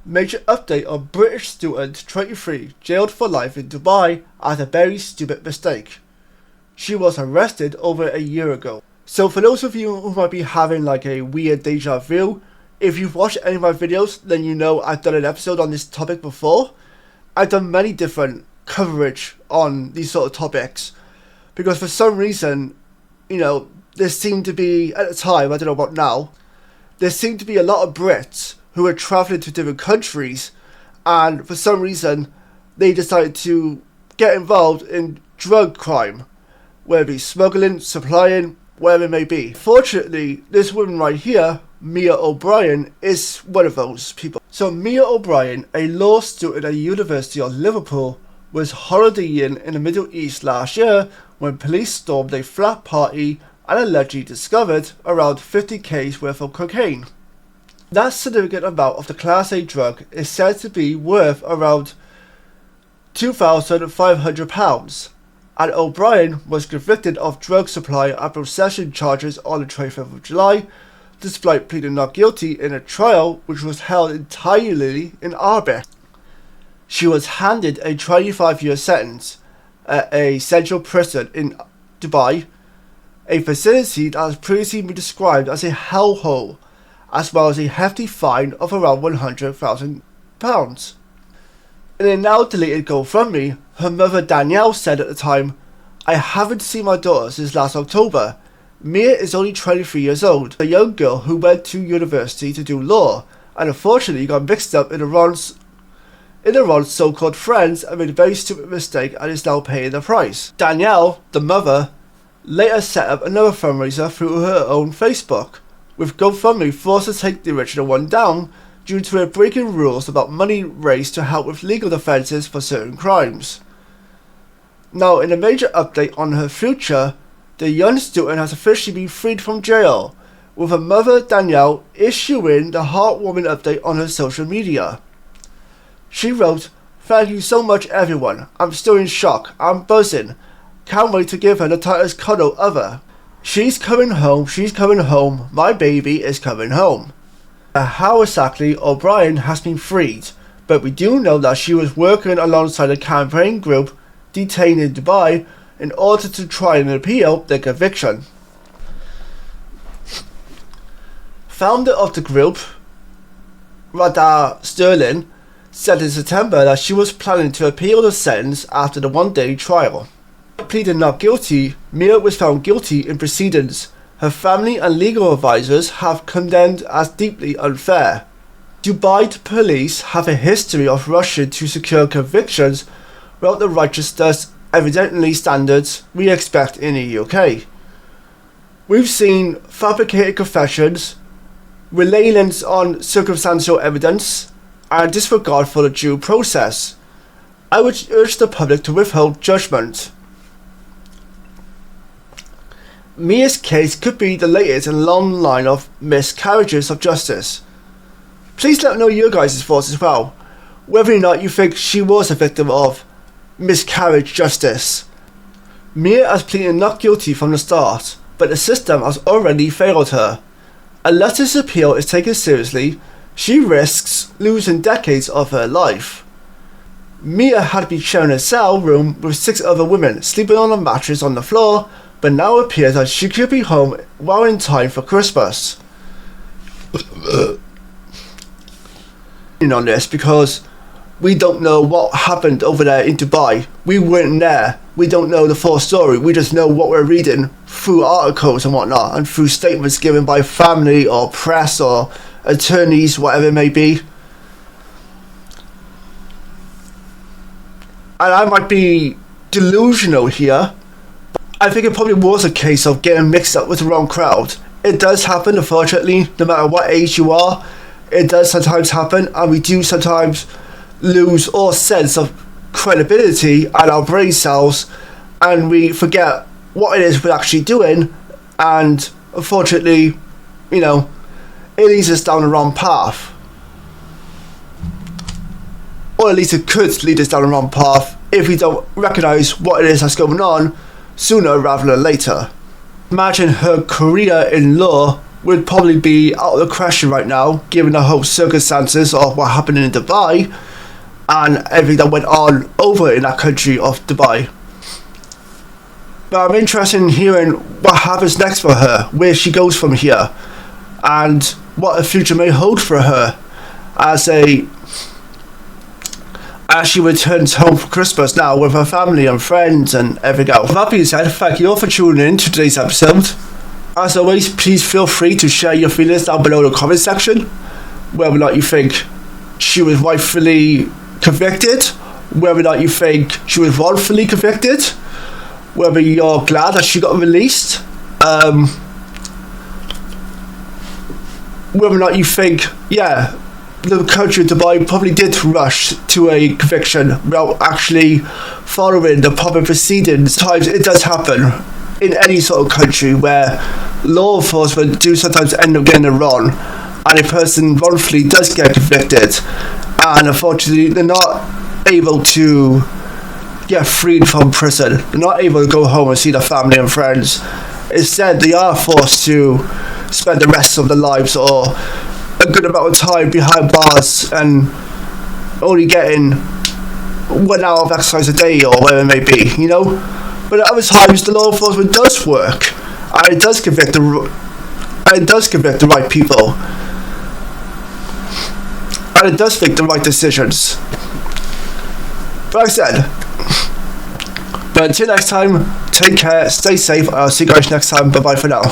Major update on British student 23 jailed for life in Dubai after a very stupid mistake. She was arrested over a year ago. So for those of you who might be having like a weird deja vu, if you've watched any of my videos, then you know I've done an episode on this topic before. I've done many different coverage on these sort of topics because for some reason, there seemed to be, at the time, I don't know about now, there seemed to be a lot of Brits who were travelling to different countries, and for some reason they decided to get involved in drug crime, whether it be smuggling, supplying, whatever it may be. Fortunately, this woman right here, Mia O Brien, is one of those people. So Mia O Brien, a law student at the University of Liverpool, was holidaying in the Middle East last year when police stormed a flat party and allegedly discovered around 50k's worth of cocaine. That significant amount of the Class A drug is said to be worth around £2,500, and O'Brien was convicted of drug supply and procession charges on the 25th of July, despite pleading not guilty in a trial which was held entirely in Arabic. She was handed a 25-year sentence at a central prison in Dubai, a facility that has previously been described as a hellhole, as well as a hefty fine of around £100,000. In a now deleted GoFundMe, her mother Danielle said at the time, "I haven't seen my daughter since last October. Mia is only 23 years old, a young girl who went to university to do law, and unfortunately got mixed up in Iran's so-called friends and made a very stupid mistake and is now paying the price." Danielle, the mother, later set up another fundraiser through her own Facebook, with GoFundMe forced to take the original one down due to it breaking rules about money raised to help with legal defences for certain crimes. Now, in a major update on her future, the young student has officially been freed from jail, with her mother Danielle issuing the heartwarming update on her social media. She wrote, "Thank you so much everyone, I'm still in shock, I'm buzzing, can't wait to give her the tightest cuddle ever. She's coming home, my baby is coming home." How exactly O'Brien has been freed, but we do know that she was working alongside a campaign group detained in Dubai in order to try and appeal their conviction. Founder of the group, Radha Sterling, said in September that she was planning to appeal the sentence after the one-day trial. Pleading not guilty, Mia was found guilty in proceedings her family and legal advisors have condemned as deeply unfair. Dubai police have a history of rushing to secure convictions without the righteousness evidently standards we expect in the UK. We've seen fabricated confessions, reliance on circumstantial evidence, and disregard for the due process. I would urge the public to withhold judgment. Mia's case could be the latest in a long line of miscarriages of justice. Please let me know your guys' thoughts as well, whether or not you think she was a victim of miscarriage justice. Mia has pleaded not guilty from the start, but the system has already failed her. Unless this appeal is taken seriously, she risks losing decades of her life. Mia had been sharing a cell room with 6 other women sleeping on a mattress on the floor, but now appears that she could be home well in time for Christmas. On this because we don't know what happened over there in Dubai. We weren't there. We don't know the full story. We just know what we're reading through articles and whatnot, and through statements given by family or press or attorneys, whatever it may be. And I might be delusional here. I think it probably was a case of getting mixed up with the wrong crowd. It does happen, unfortunately, no matter what age you are. It does sometimes happen, and we do sometimes lose all sense of credibility and our brain cells, and we forget what it is we're actually doing, and unfortunately, it leads us down the wrong path. Or at least it could lead us down the wrong path if we don't recognise what it is that's going on sooner rather than later. Imagine her career in law would probably be out of the question right now, given the whole circumstances of what happened in Dubai and everything that went on over in that country of Dubai. But I'm interested in hearing what happens next for her, where she goes from here, and what the future may hold for her as she returns home for Christmas now with her family and friends and everything else. With that being said, thank you all for tuning in to today's episode. As always, please feel free to share your feelings down below in the comment section, whether or not you think she was rightfully convicted, whether or not you think she was wrongfully convicted, whether you're glad that she got released, whether or not you think, the country of Dubai probably did rush to a conviction without actually following the proper proceedings. Sometimes it does happen in any sort of country where law enforcement do sometimes end up getting it wrong, and a person wrongfully does get convicted, and unfortunately they're not able to get freed from prison. They're not able to go home and see their family and friends. Instead, they are forced to spend the rest of their lives or a good amount of time behind bars and only getting 1 hour of exercise a day or whatever it may be, you know. But at other times, the law enforcement does work, and it does convict the right people, and it does make the right decisions. But like I said, but until next time, take care, stay safe, and I'll see you guys next time. Bye bye for now.